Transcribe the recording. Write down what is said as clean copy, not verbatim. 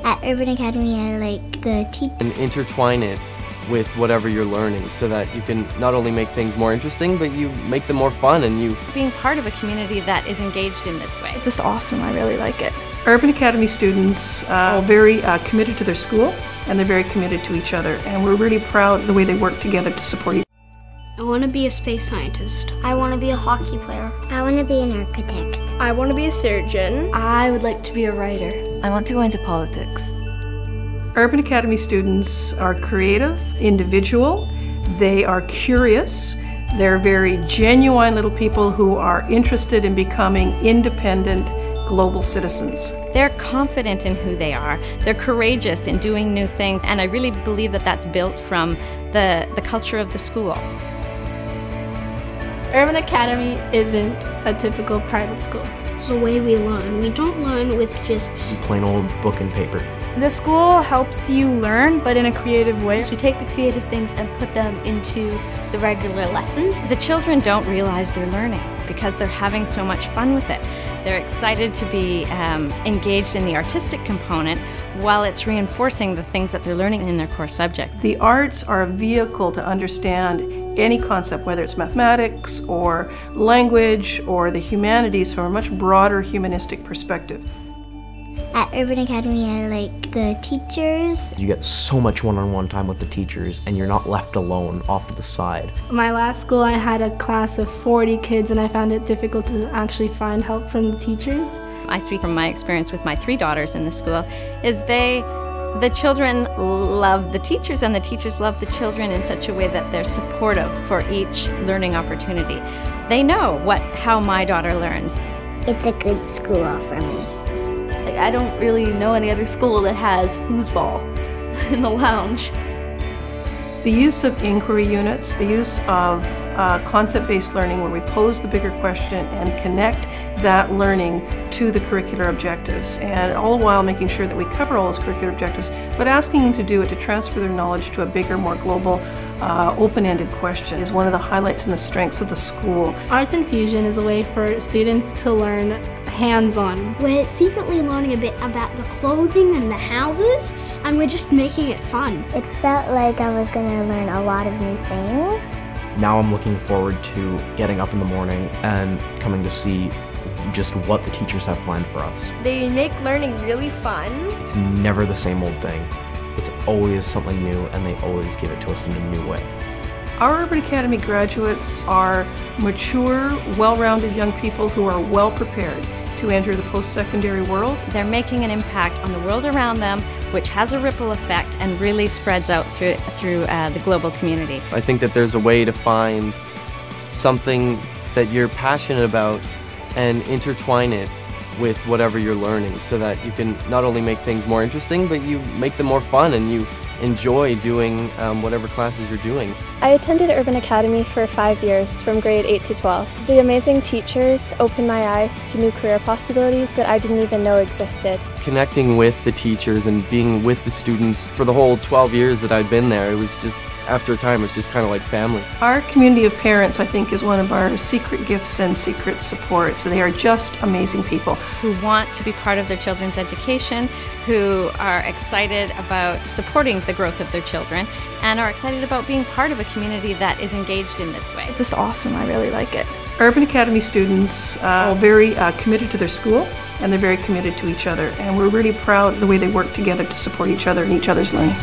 At Urban Academy, I like the teachers. And intertwine it with whatever you're learning so that you can not only make things more interesting, but you make them more fun and you... Being part of a community that is engaged in this way. It's just awesome. I really like it. Urban Academy students are very committed to their school, and they're very committed to each other, and we're really proud of the way they work together to support each other. I want to be a space scientist. I want to be a hockey player. I want to be an architect. I want to be a surgeon. I would like to be a writer. I want to go into politics. Urban Academy students are creative, individual, they are curious, they're very genuine little people who are interested in becoming independent global citizens. They're confident in who they are, they're courageous in doing new things, and I really believe that that's built from the culture of the school. Urban Academy isn't a typical private school. It's the way we learn. We don't learn with just plain old book and paper. The school helps you learn, but in a creative way. We take the creative things and put them into the regular lessons. The children don't realize they're learning because they're having so much fun with it. They're excited to be engaged in the artistic component while it's reinforcing the things that they're learning in their core subjects. The arts are a vehicle to understand any concept, whether it's mathematics or language or the humanities, from a much broader humanistic perspective. At Urban Academy, I like the teachers. You get so much one-on-one time with the teachers and you're not left alone off to the side. my last school, I had a class of 40 kids and I found it difficult to actually find help from the teachers. I speak from my experience with my 3 daughters in the school, is the children love the teachers and the teachers love the children in such a way that they're supportive for each learning opportunity. They know how my daughter learns. It's a good school for me. I don't really know any other school that has foosball in the lounge. The use of inquiry units, the use of concept-based learning where we pose the bigger question and connect that learning to the curricular objectives, and all the while making sure that we cover all those curricular objectives, but asking them to do it to transfer their knowledge to a bigger, more global, open-ended question is one of the highlights and the strengths of the school. Arts and Fusion is a way for students to learn hands-on. We're secretly learning a bit about the clothing and the houses, and we're just making it fun. It felt like I was going to learn a lot of new things. Now I'm looking forward to getting up in the morning and coming to see just what the teachers have planned for us. They make learning really fun. It's never the same old thing. It's always something new, and they always give it to us in a new way. Our Urban Academy graduates are mature, well-rounded young people who are well-prepared to enter the post-secondary world. They're making an impact on the world around them, which has a ripple effect and really spreads out through the global community. I think that there's a way to find something that you're passionate about and intertwine it with whatever you're learning so that you can not only make things more interesting, but you make them more fun and you enjoy doing whatever classes you're doing. I attended Urban Academy for 5 years, from grade 8 to 12. The amazing teachers opened my eyes to new career possibilities that I didn't even know existed. Connecting with the teachers and being with the students for the whole 12 years that I'd been there, it was just, after a time, it's just kind of like family. Our community of parents, I think, is one of our secret gifts and secret supports. They are just amazing people. Who want to be part of their children's education, who are excited about supporting the growth of their children, and are excited about being part of a community that is engaged in this way. It's just awesome. I really like it. Urban Academy students are very committed to their school, and they're very committed to each other, and we're really proud of the way they work together to support each other and each other's learning.